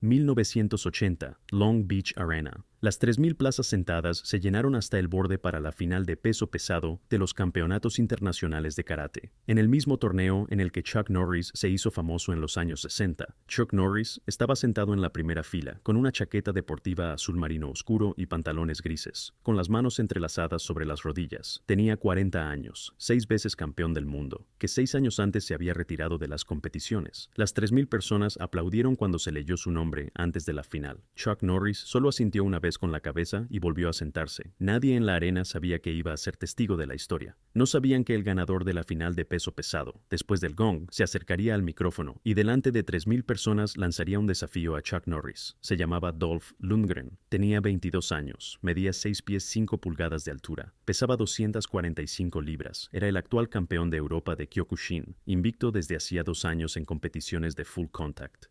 1980, Long Beach Arena. Las 3.000 plazas sentadas se llenaron hasta el borde para la final de peso pesado de los campeonatos internacionales de karate. En el mismo torneo en el que Chuck Norris se hizo famoso en los años 60, Chuck Norris estaba sentado en la primera fila, con una chaqueta deportiva azul marino oscuro y pantalones grises, con las manos entrelazadas sobre las rodillas. Tenía 40 años, 6 veces campeón del mundo, que 6 años antes se había retirado de las competiciones. Las 3.000 personas aplaudieron cuando se leyó su nombre antes de la final. Chuck Norris solo asintió una vez con la cabeza y volvió a sentarse. Nadie en la arena sabía que iba a ser testigo de la historia. No sabían que el ganador de la final de peso pesado, después del gong, se acercaría al micrófono y delante de 3.000 personas lanzaría un desafío a Chuck Norris. Se llamaba Dolph Lundgren. Tenía 22 años, medía 6 pies 5 pulgadas de altura, pesaba 245 libras, era el actual campeón de Europa de Kyokushin, invicto desde hacía 2 años en competiciones de full contact.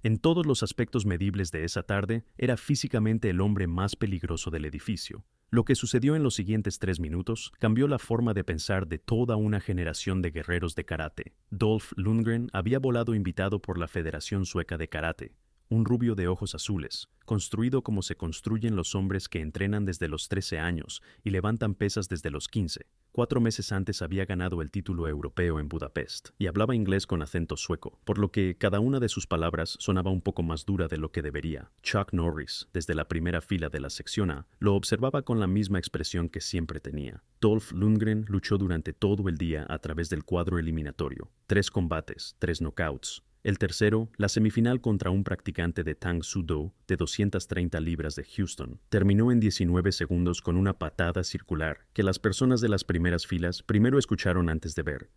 En todos los aspectos medibles de esa tarde, era físicamente el hombre más peligroso del edificio. Lo que sucedió en los siguientes 3 minutos cambió la forma de pensar de toda una generación de guerreros de karate. Dolph Lundgren había volado invitado por la Federación Sueca de Karate, un rubio de ojos azules, construido como se construyen los hombres que entrenan desde los 13 años y levantan pesas desde los 15. 4 meses antes había ganado el título europeo en Budapest y hablaba inglés con acento sueco, por lo que cada una de sus palabras sonaba un poco más dura de lo que debería. Chuck Norris, desde la primera fila de la sección A, lo observaba con la misma expresión que siempre tenía. Dolph Lundgren luchó durante todo el día a través del cuadro eliminatorio. 3 combates, 3 knockouts. El tercero, la semifinal contra un practicante de Tang Soo Do de 230 libras de Houston, terminó en 19 segundos con una patada circular que las personas de las primeras filas primero escucharon antes de ver.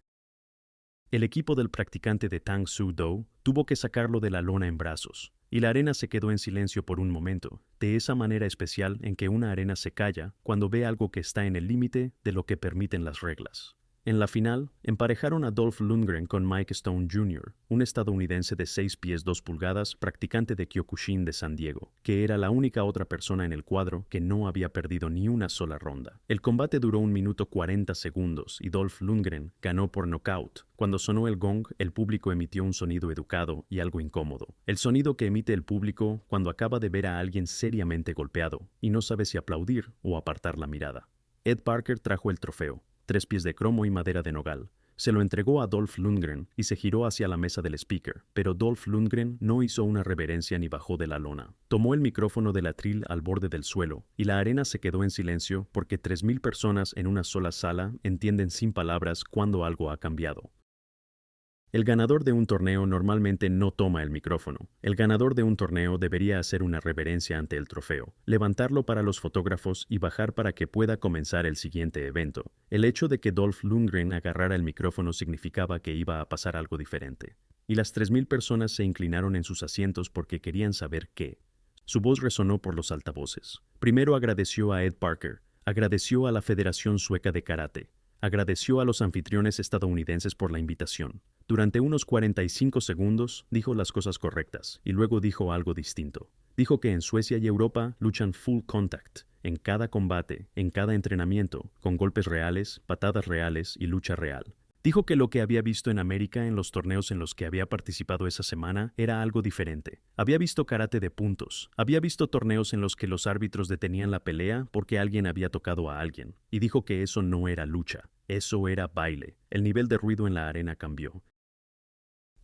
El equipo del practicante de Tang Soo Do tuvo que sacarlo de la lona en brazos, y la arena se quedó en silencio por un momento, de esa manera especial en que una arena se calla cuando ve algo que está en el límite de lo que permiten las reglas. En la final, emparejaron a Dolph Lundgren con Mike Stone Jr., un estadounidense de 6 pies 2 pulgadas, practicante de Kyokushin de San Diego, que era la única otra persona en el cuadro que no había perdido ni una sola ronda. El combate duró 1 minuto 40 segundos y Dolph Lundgren ganó por nocaut. Cuando sonó el gong, el público emitió un sonido educado y algo incómodo. El sonido que emite el público cuando acaba de ver a alguien seriamente golpeado y no sabe si aplaudir o apartar la mirada. Ed Parker trajo el trofeo. 3 pies de cromo y madera de nogal. Se lo entregó a Dolph Lundgren y se giró hacia la mesa del speaker, pero Dolph Lundgren no hizo una reverencia ni bajó de la lona. Tomó el micrófono del atril al borde del suelo, y la arena se quedó en silencio porque 3.000 personas en una sola sala entienden sin palabras cuando algo ha cambiado. El ganador de un torneo normalmente no toma el micrófono. El ganador de un torneo debería hacer una reverencia ante el trofeo, levantarlo para los fotógrafos y bajar para que pueda comenzar el siguiente evento. El hecho de que Dolph Lundgren agarrara el micrófono significaba que iba a pasar algo diferente. Y las 3.000 personas se inclinaron en sus asientos porque querían saber qué. Su voz resonó por los altavoces. Primero agradeció a Ed Parker, agradeció a la Federación Sueca de Karate, agradeció a los anfitriones estadounidenses por la invitación. Durante unos 45 segundos dijo las cosas correctas y luego dijo algo distinto. Dijo que en Suecia y Europa luchan full contact, en cada combate, en cada entrenamiento, con golpes reales, patadas reales y lucha real. Dijo que lo que había visto en América en los torneos en los que había participado esa semana era algo diferente. Había visto karate de puntos, había visto torneos en los que los árbitros detenían la pelea porque alguien había tocado a alguien, y dijo que eso no era lucha, eso era baile. El nivel de ruido en la arena cambió.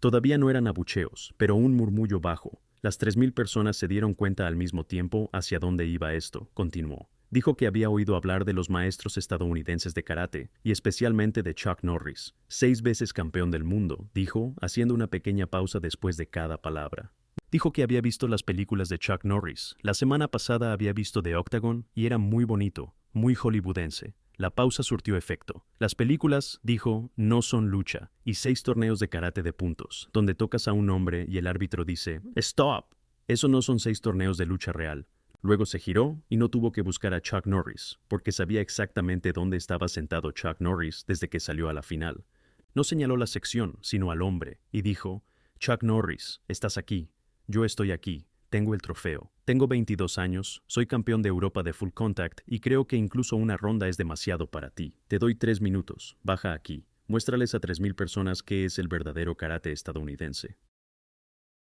Todavía no eran abucheos, pero un murmullo bajo. Las 3.000 personas se dieron cuenta al mismo tiempo hacia dónde iba esto, continuó. Dijo que había oído hablar de los maestros estadounidenses de karate, y especialmente de Chuck Norris, 6 veces campeón del mundo, dijo, haciendo una pequeña pausa después de cada palabra. Dijo que había visto las películas de Chuck Norris. La semana pasada había visto The Octagon y era muy bonito, muy hollywoodense. La pausa surtió efecto. Las películas, dijo, no son lucha, y 6 torneos de karate de puntos, donde tocas a un hombre y el árbitro dice, ¡Stop! Eso no son 6 torneos de lucha real. Luego se giró y no tuvo que buscar a Chuck Norris, porque sabía exactamente dónde estaba sentado Chuck Norris desde que salió a la final. No señaló la sección, sino al hombre, y dijo, Chuck Norris, estás aquí. Yo estoy aquí. Tengo el trofeo. Tengo 22 años, soy campeón de Europa de Full Contact y creo que incluso una ronda es demasiado para ti. Te doy 3 minutos. Baja aquí. Muéstrales a 3.000 personas qué es el verdadero karate estadounidense.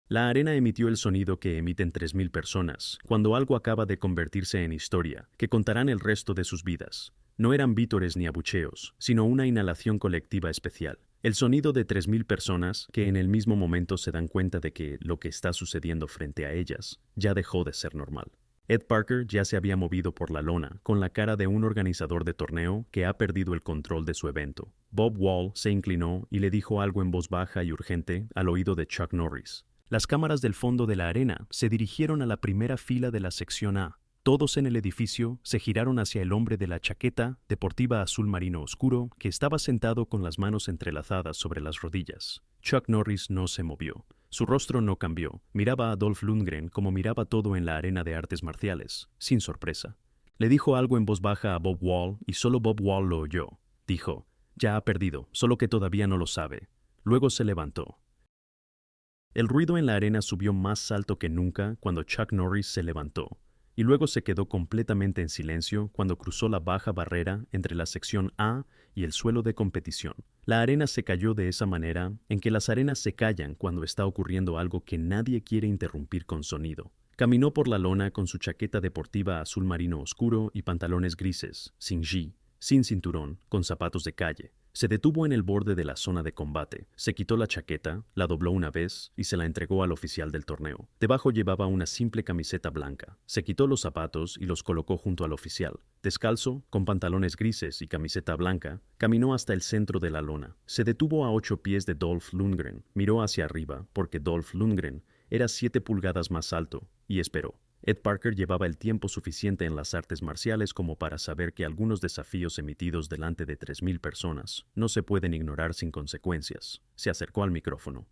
La arena emitió el sonido que emiten 3.000 personas, cuando algo acaba de convertirse en historia, que contarán el resto de sus vidas. No eran vítores ni abucheos, sino una inhalación colectiva especial. El sonido de 3.000 personas que en el mismo momento se dan cuenta de que lo que está sucediendo frente a ellas ya dejó de ser normal. Ed Parker ya se había movido por la lona, con la cara de un organizador de torneo que ha perdido el control de su evento. Bob Wall se inclinó y le dijo algo en voz baja y urgente al oído de Chuck Norris. Las cámaras del fondo de la arena se dirigieron a la primera fila de la sección A. Todos en el edificio se giraron hacia el hombre de la chaqueta deportiva azul marino oscuro que estaba sentado con las manos entrelazadas sobre las rodillas. Chuck Norris no se movió. Su rostro no cambió. Miraba a Dolph Lundgren como miraba todo en la arena de artes marciales, sin sorpresa. Le dijo algo en voz baja a Bob Wall y solo Bob Wall lo oyó. Dijo, «Ya ha perdido, solo que todavía no lo sabe». Luego se levantó. El ruido en la arena subió más alto que nunca cuando Chuck Norris se levantó, y luego se quedó completamente en silencio cuando cruzó la baja barrera entre la sección A y el suelo de competición. La arena se cayó de esa manera en que las arenas se callan cuando está ocurriendo algo que nadie quiere interrumpir con sonido. Caminó por la lona con su chaqueta deportiva azul marino oscuro y pantalones grises, sin gi, sin cinturón, con zapatos de calle. Se detuvo en el borde de la zona de combate, se quitó la chaqueta, la dobló una vez y se la entregó al oficial del torneo. Debajo llevaba una simple camiseta blanca. Se quitó los zapatos y los colocó junto al oficial. Descalzo, con pantalones grises y camiseta blanca, caminó hasta el centro de la lona. Se detuvo a 8 pies de Dolph Lundgren, miró hacia arriba porque Dolph Lundgren era 7 pulgadas más alto, y esperó. Ed Parker llevaba el tiempo suficiente en las artes marciales como para saber que algunos desafíos emitidos delante de 3.000 personas no se pueden ignorar sin consecuencias. Se acercó al micrófono.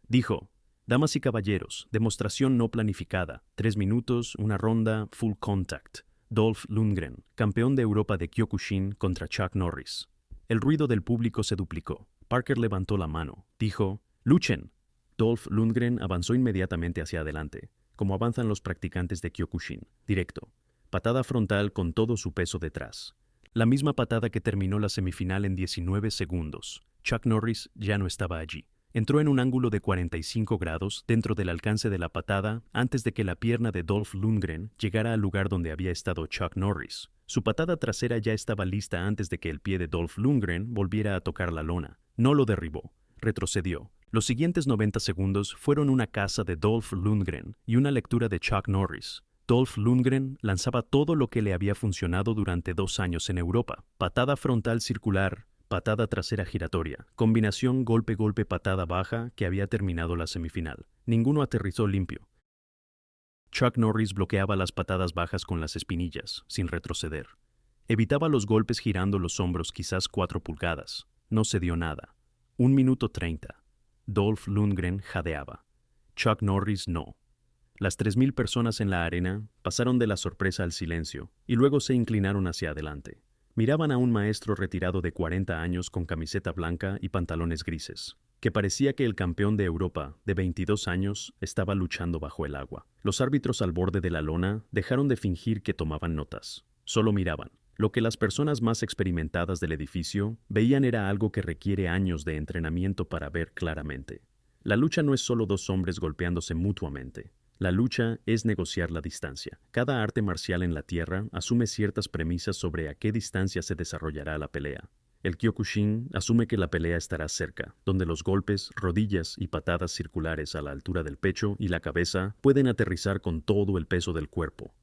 Dijo, «Damas y caballeros, demostración no planificada, 3 minutos, una ronda, full contact. Dolph Lundgren, campeón de Europa de Kyokushin contra Chuck Norris». El ruido del público se duplicó. Parker levantó la mano. Dijo, «¡Luchen!». Dolph Lundgren avanzó inmediatamente hacia adelante, como avanzan los practicantes de Kyokushin, directo. Patada frontal con todo su peso detrás. La misma patada que terminó la semifinal en 19 segundos. Chuck Norris ya no estaba allí. Entró en un ángulo de 45 grados dentro del alcance de la patada antes de que la pierna de Dolph Lundgren llegara al lugar donde había estado Chuck Norris. Su patada trasera ya estaba lista antes de que el pie de Dolph Lundgren volviera a tocar la lona. No lo derribó. Retrocedió. Los siguientes 90 segundos fueron una caza de Dolph Lundgren y una lectura de Chuck Norris. Dolph Lundgren lanzaba todo lo que le había funcionado durante 2 años en Europa. Patada frontal circular, patada trasera giratoria, combinación golpe-golpe patada baja que había terminado la semifinal. Ninguno aterrizó limpio. Chuck Norris bloqueaba las patadas bajas con las espinillas, sin retroceder. Evitaba los golpes girando los hombros quizás 4 pulgadas. No se dio nada. 1 minuto 30. Dolph Lundgren jadeaba. Chuck Norris no. Las 3.000 personas en la arena pasaron de la sorpresa al silencio y luego se inclinaron hacia adelante. Miraban a un maestro retirado de 40 años con camiseta blanca y pantalones grises, que parecía que el campeón de Europa, de 22 años, estaba luchando bajo el agua. Los árbitros al borde de la lona dejaron de fingir que tomaban notas. Solo miraban. Lo que las personas más experimentadas del edificio veían era algo que requiere años de entrenamiento para ver claramente. La lucha no es solo 2 hombres golpeándose mutuamente. La lucha es negociar la distancia. Cada arte marcial en la Tierra asume ciertas premisas sobre a qué distancia se desarrollará la pelea. El Kyokushin asume que la pelea estará cerca, donde los golpes, rodillas y patadas circulares a la altura del pecho y la cabeza pueden aterrizar con todo el peso del cuerpo.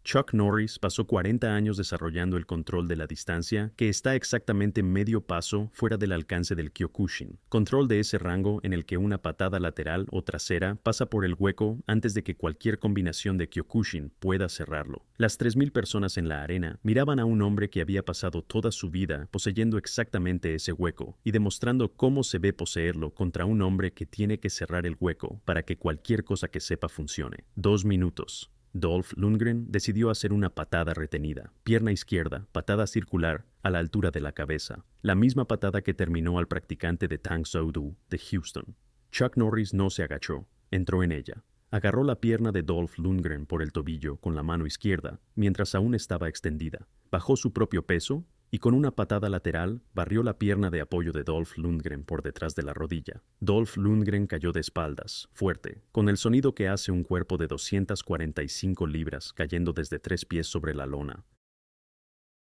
Chuck Norris pasó 40 años desarrollando el control de la distancia, que está exactamente medio paso fuera del alcance del Kyokushin. Control de ese rango en el que una patada lateral o trasera pasa por el hueco antes de que cualquier combinación de Kyokushin pueda cerrarlo. Las 3.000 personas en la arena miraban a un hombre que había pasado toda su vida poseyendo exactamente ese hueco y demostrando cómo se ve poseerlo contra un hombre que tiene que cerrar el hueco para que cualquier cosa que sepa funcione. 2 minutos. Dolph Lundgren decidió hacer una patada retenida, pierna izquierda, patada circular, a la altura de la cabeza, la misma patada que terminó al practicante de Tang Soo Do de Houston. Chuck Norris no se agachó, entró en ella. Agarró la pierna de Dolph Lundgren por el tobillo con la mano izquierda, mientras aún estaba extendida. Bajó su propio peso y con una patada lateral barrió la pierna de apoyo de Dolph Lundgren por detrás de la rodilla. Dolph Lundgren cayó de espaldas, fuerte, con el sonido que hace un cuerpo de 245 libras cayendo desde 3 pies sobre la lona.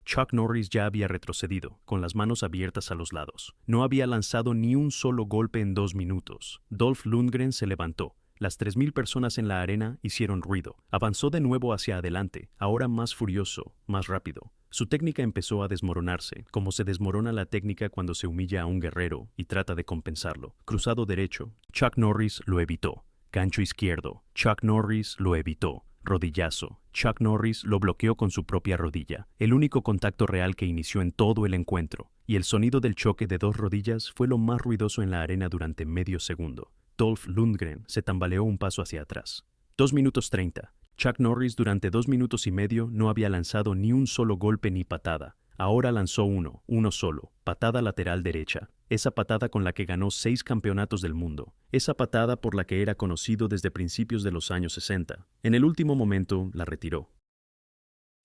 Chuck Norris ya había retrocedido, con las manos abiertas a los lados. No había lanzado ni un solo golpe en 2 minutos. Dolph Lundgren se levantó. Las 3.000 personas en la arena hicieron ruido. Avanzó de nuevo hacia adelante, ahora más furioso, más rápido. Su técnica empezó a desmoronarse, como se desmorona la técnica cuando se humilla a un guerrero y trata de compensarlo. Cruzado derecho, Chuck Norris lo evitó. Gancho izquierdo, Chuck Norris lo evitó. Rodillazo. Chuck Norris lo bloqueó con su propia rodilla, el único contacto real que inició en todo el encuentro, y el sonido del choque de 2 rodillas fue lo más ruidoso en la arena durante medio segundo. Dolph Lundgren se tambaleó un paso hacia atrás. 2 minutos 30. Chuck Norris durante 2 minutos y medio no había lanzado ni un solo golpe ni patada. Ahora lanzó uno solo, patada lateral derecha. Esa patada con la que ganó 6 campeonatos del mundo. Esa patada por la que era conocido desde principios de los años 60. En el último momento la retiró.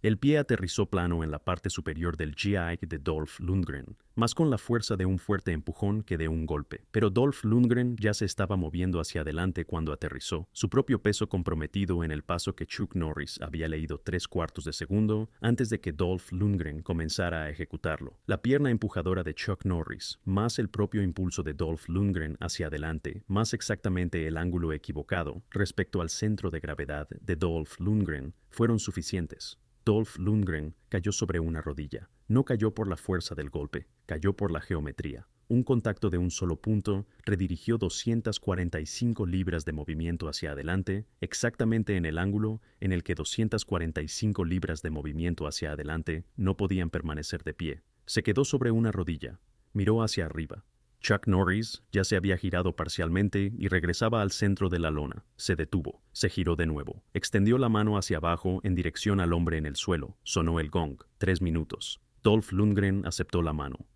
El pie aterrizó plano en la parte superior del GI de Dolph Lundgren, más con la fuerza de un fuerte empujón que de un golpe. Pero Dolph Lundgren ya se estaba moviendo hacia adelante cuando aterrizó, su propio peso comprometido en el paso que Chuck Norris había leído 3/4 de segundo antes de que Dolph Lundgren comenzara a ejecutarlo. La pierna empujadora de Chuck Norris, más el propio impulso de Dolph Lundgren hacia adelante, más exactamente el ángulo equivocado respecto al centro de gravedad de Dolph Lundgren, fueron suficientes. Dolph Lundgren cayó sobre una rodilla. No cayó por la fuerza del golpe, cayó por la geometría. Un contacto de un solo punto redirigió 245 libras de movimiento hacia adelante, exactamente en el ángulo en el que 245 libras de movimiento hacia adelante no podían permanecer de pie. Se quedó sobre una rodilla, miró hacia arriba. Chuck Norris ya se había girado parcialmente y regresaba al centro de la lona. Se detuvo, se giró de nuevo, extendió la mano hacia abajo en dirección al hombre en el suelo. Sonó el gong. 3 minutos. Dolph Lundgren aceptó la mano.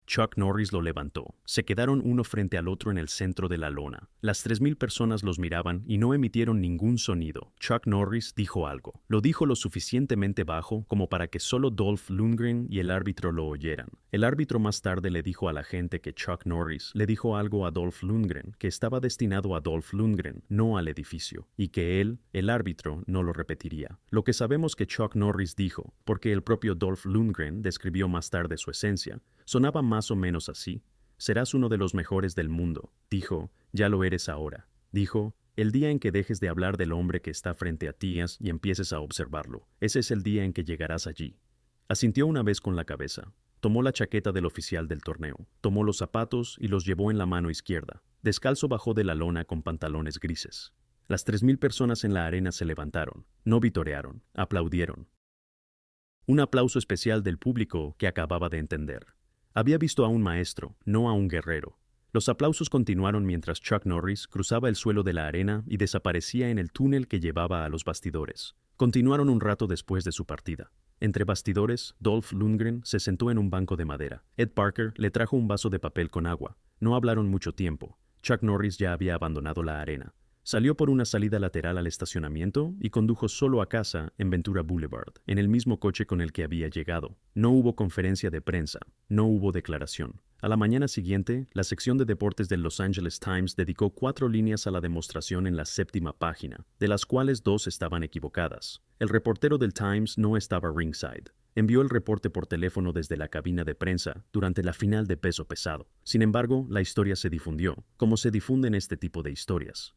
Chuck Norris lo levantó. Se quedaron uno frente al otro en el centro de la lona. Las 3.000 personas los miraban y no emitieron ningún sonido. Chuck Norris dijo algo. Lo dijo lo suficientemente bajo como para que solo Dolph Lundgren y el árbitro lo oyeran. El árbitro más tarde le dijo a la gente que Chuck Norris le dijo algo a Dolph Lundgren que estaba destinado a Dolph Lundgren, no al edificio, y que él, el árbitro, no lo repetiría. Lo que sabemos que Chuck Norris dijo, porque el propio Dolph Lundgren describió más tarde su esencia, sonaba más o menos así. Serás uno de los mejores del mundo. Dijo, ya lo eres ahora. Dijo, el día en que dejes de hablar del hombre que está frente a ti y empieces a observarlo. Ese es el día en que llegarás allí. Asintió una vez con la cabeza. Tomó la chaqueta del oficial del torneo. Tomó los zapatos y los llevó en la mano izquierda. Descalzo bajó de la lona con pantalones grises. Las 3.000 personas en la arena se levantaron. No vitorearon. Aplaudieron. Un aplauso especial del público que acababa de entender. Había visto a un maestro, no a un guerrero. Los aplausos continuaron mientras Chuck Norris cruzaba el suelo de la arena y desaparecía en el túnel que llevaba a los bastidores. Continuaron un rato después de su partida. Entre bastidores, Dolph Lundgren se sentó en un banco de madera. Ed Parker le trajo un vaso de papel con agua. No hablaron mucho tiempo. Chuck Norris ya había abandonado la arena. Salió por una salida lateral al estacionamiento y condujo solo a casa en Ventura Boulevard, en el mismo coche con el que había llegado. No hubo conferencia de prensa, no hubo declaración. A la mañana siguiente, la sección de deportes del Los Angeles Times dedicó 4 líneas a la demostración en la 7ª página, de las cuales 2 estaban equivocadas. El reportero del Times no estaba ringside. Envió el reporte por teléfono desde la cabina de prensa durante la final de peso pesado. Sin embargo, la historia se difundió, como se difunden este tipo de historias.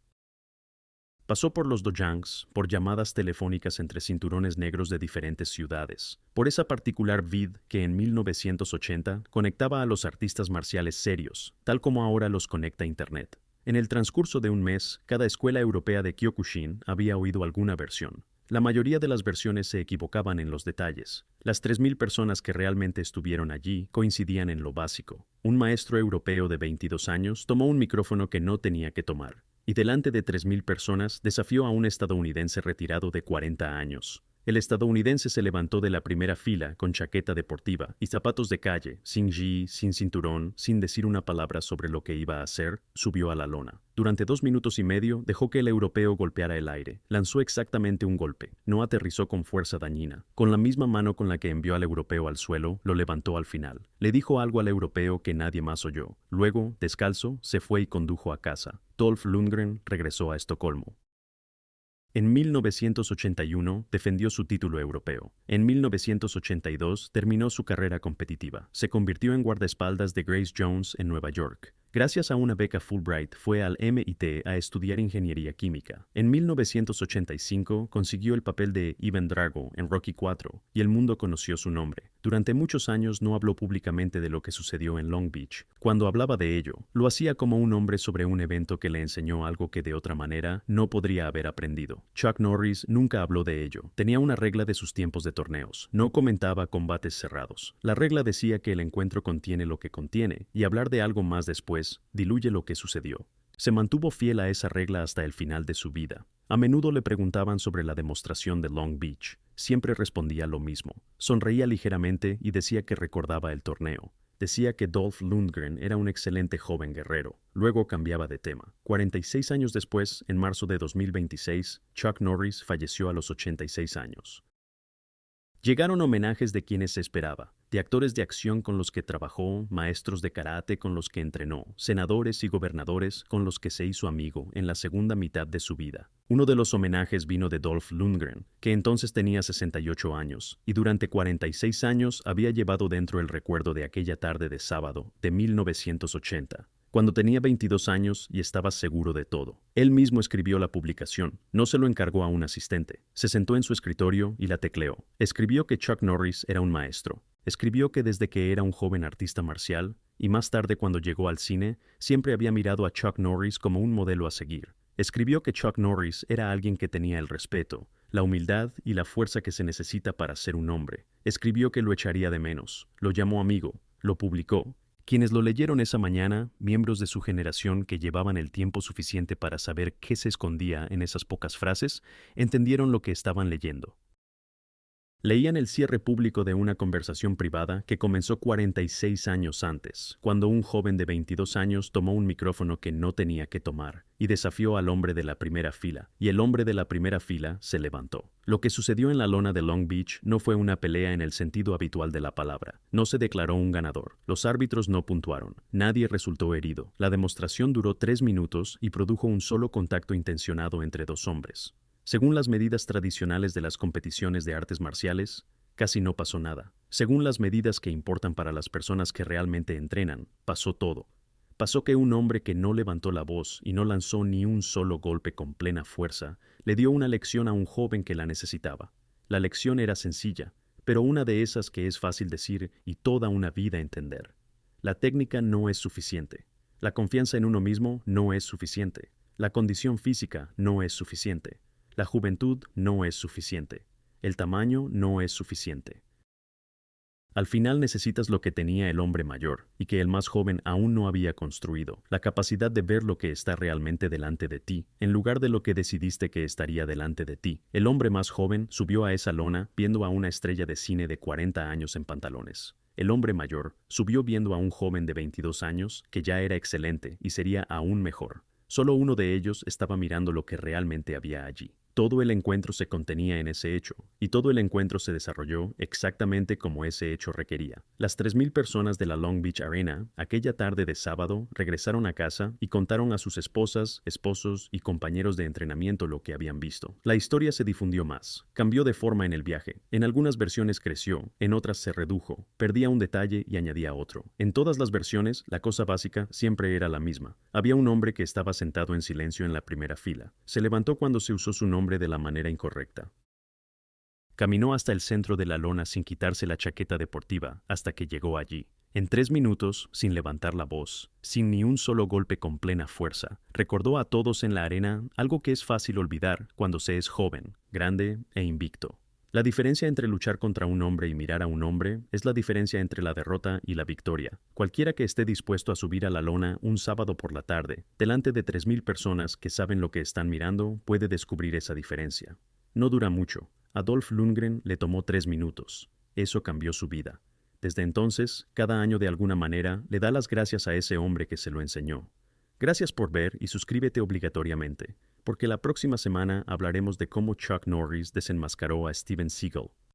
Pasó por los dojangs, por llamadas telefónicas entre cinturones negros de diferentes ciudades, por esa particular vid que en 1980 conectaba a los artistas marciales serios, tal como ahora los conecta Internet. En el transcurso de un mes, cada escuela europea de Kyokushin había oído alguna versión. La mayoría de las versiones se equivocaban en los detalles. Las 3.000 personas que realmente estuvieron allí coincidían en lo básico. Un maestro europeo de 22 años tomó un micrófono que no tenía que tomar, y delante de 3.000 personas desafió a un estadounidense retirado de 40 años. El estadounidense se levantó de la primera fila con chaqueta deportiva y zapatos de calle, sin gi, sin cinturón, sin decir una palabra sobre lo que iba a hacer, subió a la lona. Durante 2 minutos y medio dejó que el europeo golpeara el aire. Lanzó exactamente un golpe. No aterrizó con fuerza dañina. Con la misma mano con la que envió al europeo al suelo, lo levantó al final. Le dijo algo al europeo que nadie más oyó. Luego, descalzo, se fue y condujo a casa. Dolph Lundgren regresó a Estocolmo. En 1981 defendió su título europeo. En 1982 terminó su carrera competitiva. Se convirtió en guardaespaldas de Grace Jones en Nueva York. Gracias a una beca Fulbright fue al MIT a estudiar ingeniería química. En 1985 consiguió el papel de Ivan Drago en Rocky IV y el mundo conoció su nombre. Durante muchos años no habló públicamente de lo que sucedió en Long Beach. Cuando hablaba de ello, lo hacía como un hombre sobre un evento que le enseñó algo que de otra manera no podría haber aprendido. Chuck Norris nunca habló de ello. Tenía una regla de sus tiempos de torneos. No comentaba combates cerrados. La regla decía que el encuentro contiene lo que contiene y hablar de algo más después diluye lo que sucedió. Se mantuvo fiel a esa regla hasta el final de su vida. A menudo le preguntaban sobre la demostración de Long Beach. Siempre respondía lo mismo. Sonreía ligeramente y decía que recordaba el torneo. Decía que Dolph Lundgren era un excelente joven guerrero. Luego cambiaba de tema. 46 años después, en marzo de 2026, Chuck Norris falleció a los 86 años. Llegaron homenajes de quienes se esperaba, de actores de acción con los que trabajó, maestros de karate con los que entrenó, senadores y gobernadores con los que se hizo amigo en la segunda mitad de su vida. Uno de los homenajes vino de Dolph Lundgren, que entonces tenía 68 años, y durante 46 años había llevado dentro el recuerdo de aquella tarde de sábado de 1980. Cuando tenía 22 años y estaba seguro de todo. Él mismo escribió la publicación, no se lo encargó a un asistente. Se sentó en su escritorio y la tecleó. Escribió que Chuck Norris era un maestro. Escribió que desde que era un joven artista marcial, y más tarde cuando llegó al cine, siempre había mirado a Chuck Norris como un modelo a seguir. Escribió que Chuck Norris era alguien que tenía el respeto, la humildad y la fuerza que se necesita para ser un hombre. Escribió que lo echaría de menos. Lo llamó amigo. Lo publicó. Quienes lo leyeron esa mañana, miembros de su generación que llevaban el tiempo suficiente para saber qué se escondía en esas pocas frases, entendieron lo que estaban leyendo. Leían el cierre público de una conversación privada que comenzó 46 años antes, cuando un joven de 22 años tomó un micrófono que no tenía que tomar y desafió al hombre de la primera fila, y el hombre de la primera fila se levantó. Lo que sucedió en la lona de Long Beach no fue una pelea en el sentido habitual de la palabra. No se declaró un ganador. Los árbitros no puntuaron. Nadie resultó herido. La demostración duró 3 minutos y produjo un solo contacto intencionado entre dos hombres. Según las medidas tradicionales de las competiciones de artes marciales, casi no pasó nada. Según las medidas que importan para las personas que realmente entrenan, pasó todo. Pasó que un hombre que no levantó la voz y no lanzó ni un solo golpe con plena fuerza, le dio una lección a un joven que la necesitaba. La lección era sencilla, pero una de esas que es fácil decir y toda una vida entender. La técnica no es suficiente. La confianza en uno mismo no es suficiente. La condición física no es suficiente. La juventud no es suficiente. El tamaño no es suficiente. Al final necesitas lo que tenía el hombre mayor y que el más joven aún no había construido, la capacidad de ver lo que está realmente delante de ti, en lugar de lo que decidiste que estaría delante de ti. El hombre más joven subió a esa lona viendo a una estrella de cine de 40 años en pantalones. El hombre mayor subió viendo a un joven de 22 años que ya era excelente y sería aún mejor. Solo uno de ellos estaba mirando lo que realmente había allí. Todo el encuentro se contenía en ese hecho, y todo el encuentro se desarrolló exactamente como ese hecho requería. Las 3,000 personas de la Long Beach Arena, aquella tarde de sábado, regresaron a casa y contaron a sus esposas, esposos y compañeros de entrenamiento lo que habían visto. La historia se difundió más, cambió de forma en el viaje. En algunas versiones creció, en otras se redujo, perdía un detalle y añadía otro. En todas las versiones, la cosa básica siempre era la misma. Había un hombre que estaba sentado en silencio en la primera fila. Se levantó cuando se usó su nombre de la manera incorrecta. Caminó hasta el centro de la lona sin quitarse la chaqueta deportiva hasta que llegó allí. En 3 minutos, sin levantar la voz, sin ni un solo golpe con plena fuerza, recordó a todos en la arena algo que es fácil olvidar cuando se es joven, grande e invicto. La diferencia entre luchar contra un hombre y mirar a un hombre es la diferencia entre la derrota y la victoria. Cualquiera que esté dispuesto a subir a la lona un sábado por la tarde, delante de 3,000 personas que saben lo que están mirando, puede descubrir esa diferencia. No dura mucho. A Dolph Lundgren le tomó 3 minutos. Eso cambió su vida. Desde entonces, cada año de alguna manera, le da las gracias a ese hombre que se lo enseñó. Gracias por ver y suscríbete obligatoriamente, porque la próxima semana hablaremos de cómo Chuck Norris desenmascaró a Steven Seagal.